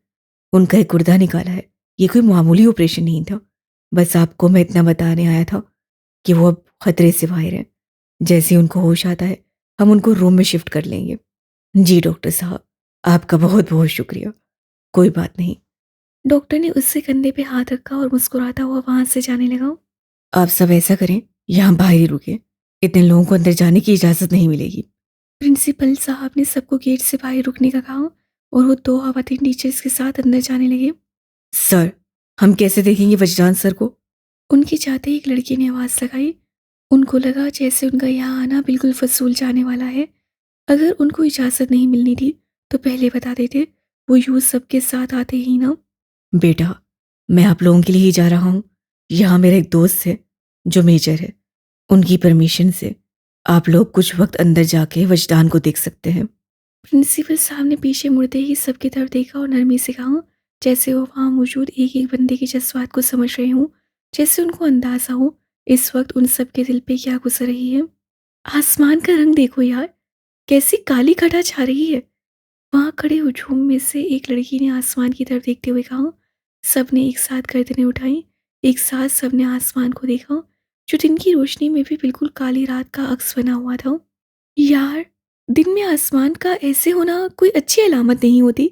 [SPEAKER 1] उनका एक गुर्दा निकाला है। ये कोई मामूली ऑपरेशन नहीं था। बस आपको मैं इतना बताने आया था कि वो अब खतरे से बाहर हैं। जैसे ही उनको होश आता है, हम उनको रूम में शिफ्ट कर लेंगे। जी डॉक्टर साहब, आपका बहुत बहुत शुक्रिया। कोई बात नहीं। डॉक्टर ने उससे कंधे पे हाथ रखा और मुस्कुराता हुआ वहां से जाने लगा। आप सब ऐसा करें, यहाँ बाहर ही रुके। इतने लोगों को अंदर जाने की इजाजत नहीं मिलेगी। प्रिंसिपल साहब ने सबको गेट से बाहर रुकने का कहा और वो दो खातिन टीचर्स के साथ अंदर जाने लगे। सर, हम कैसे देखेंगे वजदान सर को? उनके जाते ही एक लड़की ने आवाज लगाई। उनको लगा जैसे उनका यहाँ आना बिल्कुल फसूल जाने वाला है। अगर उनको इजाजत नहीं मिलनी थी तो पहले बता देते, वो यूं सबके साथ आते ही ना। बेटा, मैं आप लोगों के लिए ही जा रहा हूँ। यहाँ मेरा एक दोस्त है जो मेजर है। उनकी परमिशन से आप लोग कुछ वक्त अंदर जाके वजदान को देख सकते हैं। प्रिंसिपल साहब ने पीछे मुड़ते ही सबकी तरफ देखा और नरमी से कहा, जैसे वो वहां मौजूद एक एक बंदे के जज्बात को समझ रहे हों, जैसे उनको अंदाजा हो इस वक्त उन सबके दिल पे क्या गुजर रही है। आसमान का रंग देखो यार, कैसी काली घटा छा रही है। वहां खड़े हुजूम में से एक लड़की ने आसमान की तरफ देखते हुए कहा। सबने एक साथ गर्दनें उठाई। एक साथ सबने आसमान को देखा, जो दिन की रोशनी में भी बिल्कुल काली रात का अक्स बना हुआ था। यार, दिन में आसमान का ऐसे होना कोई अच्छी अलामत नहीं होती।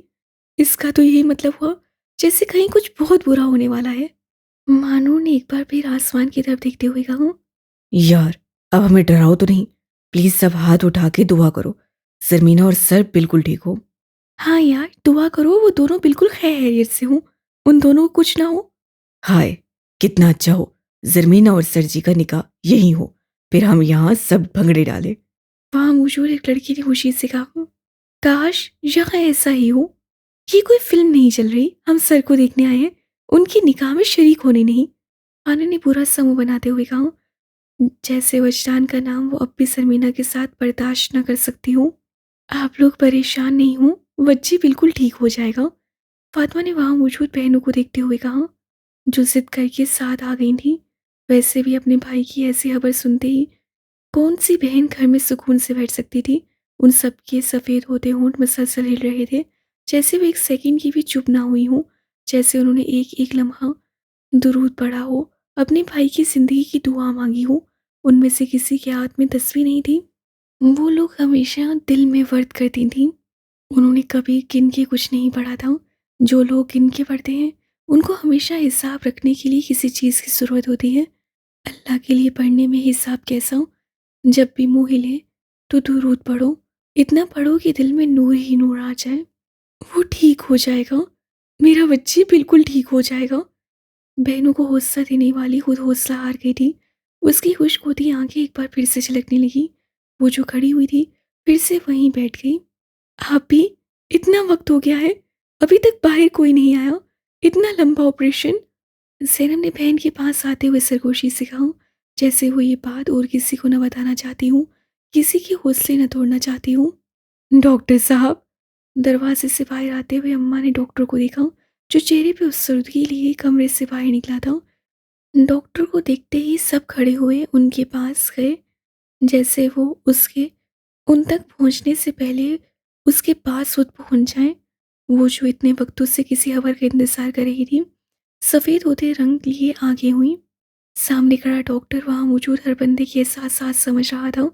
[SPEAKER 1] इसका तो यही मतलब हुआ जैसे कहीं कुछ बहुत बुरा होने वाला है। मानू ने एक बार फिर आसमान की तरफ देखते हुए कहा। यार, अब हमें डराओ तो नहीं। प्लीज सब हाथ उठा के दुआ करो, जरमीना और सर बिल्कुल ठीक हो। हाँ यार, दुआ करो वो दोनों बिल्कुल खैरियत से हों, उन दोनों को कुछ ना हो। हाय, कितना अच्छा हो जरमीना और सर जी का निकाह यही हो, फिर हम यहाँ सब भंगड़े डाले। वहां मौजूद एक लड़की ने खुशी से कहा, काश यहाँ ऐसा ही हो। ये कोई फिल्म नहीं चल रही, हम सर को देखने आए हैं, उनकी निकाह में शरीक होने नहीं। आने ने बुरा समूह बनाते हुए कहा, जैसे वजदान का नाम वो अब भी सरमीना के साथ बर्दाश्त न कर सकती हूँ। आप लोग परेशान नहीं हो, वज्जी बिल्कुल ठीक हो जाएगा। फातिमा ने वहां मौजूद बहनों को देखते हुए कहा, जो जिद करके साथ आ गई थी। वैसे भी अपने भाई की ऐसी खबर सुनते ही कौन सी बहन घर में सुकून से बैठ सकती थी। उन सब के सफ़ेद होते होंठ मसलसल हिल रहे थे, जैसे वो एक सेकंड की भी चुप ना हुई हो, जैसे उन्होंने एक एक लम्हा दुरूद पढ़ा हो, अपने भाई की जिंदगी की दुआ मांगी हो। उनमें से किसी के हाथ में तस्वीर नहीं थी। वो लोग हमेशा दिल में वर्द करती थीं। उन्होंने कभी गिन के कुछ नहीं पढ़ा था। जो लोग गिन के पढ़ते हैं उनको हमेशा हिसाब रखने के लिए किसी चीज़ की ज़रूरत होती है। अल्लाह के लिए पढ़ने में हिसाब कैसा हो? जब भी मुंह हिले तो दुरूद पढ़ो। इतना पढ़ो कि दिल में नूर ही नूर आ जाए। वो ठीक हो जाएगा, मेरा बच्ची बिल्कुल ठीक हो जाएगा। बहनों को हौसला देने वाली खुद हौसला हार गई थी। उसकी खुश्क होती आंखें एक बार फिर से झलकने लगी। वो जो खड़ी हुई थी फिर से वहीं बैठ गई। आप भी, इतना वक्त हो गया है, अभी तक बाहर कोई नहीं आया। इतना लंबा ऑपरेशन। ज़ैनब ने बहन के पास आते हुए सरगोशी से कहा, जैसे वो ये बात और किसी को न बताना चाहती हूँ, किसी के हौसले न तोड़ना चाहती हूँ। डॉक्टर साहब, दरवाजे से बाहर आते हुए अम्मा ने डॉक्टर को देखा, जो चेहरे पे उपसर्दगी लिए कमरे से बाहर निकला था। डॉक्टर को देखते ही सब खड़े हुए उनके पास गए, जैसे वो उसके उन तक पहुंचने से पहले उसके पास खुद पहुंच जाए। वो जो इतने वक्तों से किसी खबर का इंतजार कर रही थी, सफ़ेद होते रंग लिए आगे हुई। सामने खड़ा डॉक्टर वहां मौजूद हर बंदे के एहसास समझ रहा था।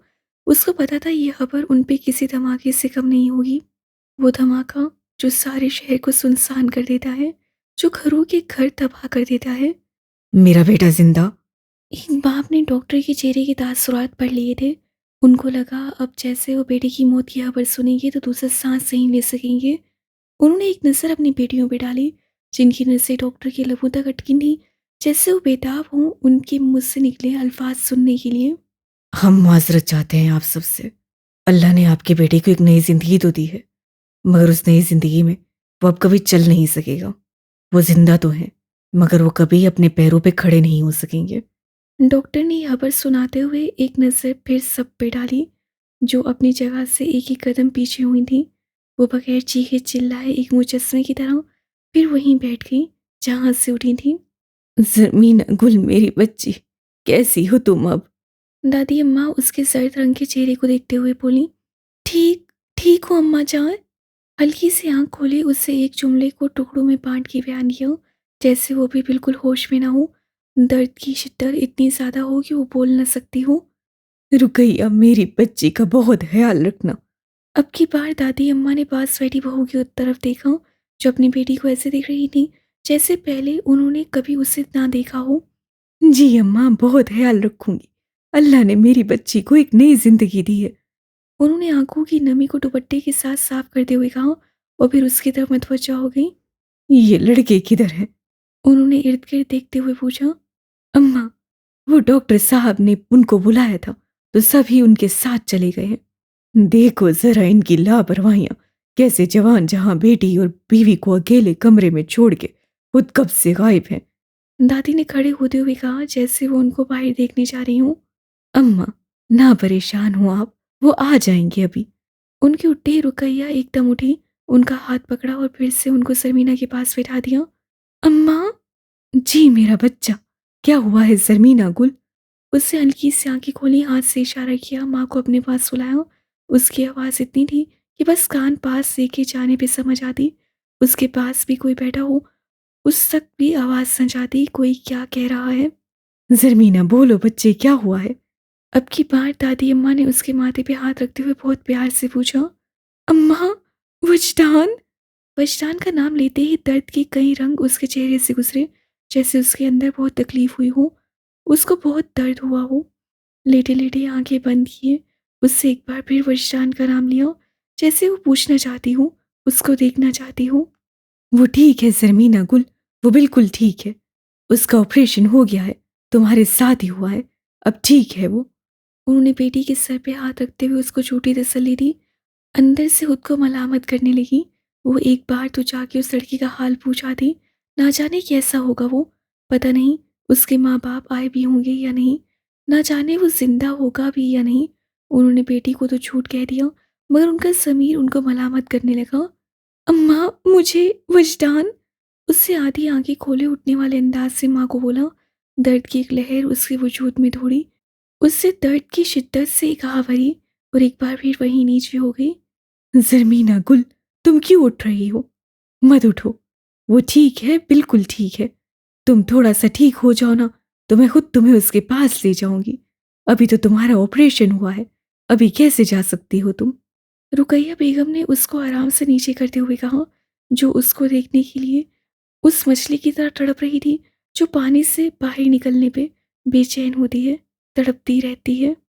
[SPEAKER 1] उसको पता था ये खबर उन पे किसी धमाके से कम नहीं होगी। वो धमाका जो सारे शहर को सुनसान कर देता है, जो घरों के घर तबाह कर देता है। मेरा बेटा जिंदा। एक बाप ने डॉक्टर के चेहरे के तासुरात पढ़ लिए थे। उनको लगा अब जैसे वो बेटे की मौत की खबर सुनेंगे तो दूसरा सांस नहीं ले सकेंगे। उन्होंने एक नज़र अपनी बेटियों पे डाली, जिनकी नज़रें डॉक्टर के लबों तक अटकी थी, जैसे वो बेताब हों उनके मुंह से निकले अल्फाज सुनने के लिए। हम माजरत चाहते हैं आप सबसे। अल्लाह ने आपके बेटे को एक नई जिंदगी तो दी है, मगर उस नई जिंदगी में वो अब कभी चल नहीं सकेगा। वो जिंदा तो है, मगर वो कभी अपने पैरों पे खड़े नहीं हो सकेंगे। डॉक्टर ने यह खबर सुनाते हुए एक नज़र फिर सब पे डाली, जो अपनी जगह से एक ही कदम पीछे हुई थी। वो बगैर चीखे चिल्लाए एक मुजस्मे की तरह फिर वहीं बैठ गई जहां से उठी थी। जमीन गुल मेरी बच्ची, कैसी हो तुम अब? दादी अम्मा उसके सर्द रंग के चेहरे को देखते हुए बोली, ठीक ठीक हो अम्मा जान? हल्की सी आंख खोले, उससे एक जुमले को टुकड़ों में बांट के बयान किया, जैसे वो भी बिल्कुल होश में ना हो। दर्द की शिद्दत इतनी ज्यादा हो कि वो बोल न सकती हो। रुकैया, मेरी बच्ची का बहुत ख्याल रखना। अब की बार दादी अम्मा ने पास बैठी बहू की तरफ देखा, जो अपनी बेटी को ऐसे देख रही थी जैसे पहले उन्होंने कभी उसे ना देखा हो। जी अम्मा, बहुत ख्याल रखूंगी। अल्लाह ने मेरी बच्ची को एक नई जिंदगी दी है। उन्होंने आंखों की नमी को दुपट्टे के साथ साफ करते हुए कहा और फिर उसकी तरफ मतवज्जा हो गई। ये लड़के किधर हैं? उन्होंने इर्द गिर्द देखते हुए पूछा। अम्मा, वो डॉक्टर साहब ने उनको बुलाया था तो सभी उनके साथ चले गए हैं। देखो जरा इनकी लापरवाहियां, कैसे जवान जहां बेटी और बीवी को अकेले कमरे में छोड़ के खुद कब से गायब हैं। दादी ने खड़े होते हुए कहा, जैसे वो उनको बाहर देखने जा रही हूँ। अम्मा, ना परेशान हो आप, वो आ जाएंगे अभी। उनके उठते ही रुकैया एकदम उठी, उनका हाथ पकड़ा और फिर से उनको सरमीना के पास बैठा दिया। अम्मा। जी मेरा बच्चा, क्या हुआ है सरमीना गुल? उससे हल्की सी आंखें खोली, हाथ से इशारा किया, माँ को अपने पास सुलाया। उसकी आवाज़ इतनी थी कि बस कान पास लेके जाने पे समझ आती। उसके पास भी कोई बैठा हो, उस तक भी आवाज़ न जाती कोई क्या कह रहा है। जरमीना बोलो बच्चे, क्या हुआ है? अब की बार दादी अम्मा ने उसके माथे पे हाथ रखते हुए बहुत प्यार से पूछा। अम्मा, वजदान। वजदान का नाम लेते ही दर्द के कई रंग उसके चेहरे से गुजरे, जैसे उसके अंदर बहुत तकलीफ हुई हो, उसको बहुत दर्द हुआ हो। लेटे लेटे आंखें बंद किए, उससे एक बार फिर वजदान का नाम लिया, जैसे वो पूछना चाहती हूँ, उसको देखना चाहती हूँ। वो ठीक है सरमीना गुल, वो बिल्कुल ठीक है। उसका ऑपरेशन हो गया है, तुम्हारे साथ ही हुआ है, अब ठीक है वो। उन्होंने बेटी के सर पे हाथ रखते हुए उसको झूठी तसल्ली दी। अंदर से खुद को मलामत करने लगी। वो एक बार तो जाके उस लड़की का हाल पूछा थी, ना जाने कैसा होगा वो। पता नहीं उसके माँ बाप आए भी होंगे या नहीं, ना जाने वो जिंदा होगा भी या नहीं। उन्होंने बेटी को तो झूठ कह दिया, मगर उनका ज़मीर उनको मलामत करने लगा। अम्मा, मुझे वजदान। उससे आधी आंखें खोले उठने वाले अंदाज से माँ को बोला। दर्द की एक लहर उसके वजूद में दौड़ी, उससे दर्द की शिद्दत से एक आह भरी और एक बार फिर वहीं नीचे हो गई। जरमीना गुल, तुम क्यों उठ रही हो? मत उठो, वो ठीक है, बिल्कुल ठीक है। तुम थोड़ा सा ठीक हो जाओ ना, तो मैं खुद तुम्हें उसके पास ले जाऊंगी। अभी तो तुम्हारा ऑपरेशन हुआ है, अभी कैसे जा सकती हो तुम? रुकैया बेगम ने उसको आराम से नीचे करते हुए कहा, जो उसको देखने के लिए उस मछली की तरह तड़प रही थी, जो पानी से बाहर निकलने पे बेचैन होती है, तड़पती रहती है।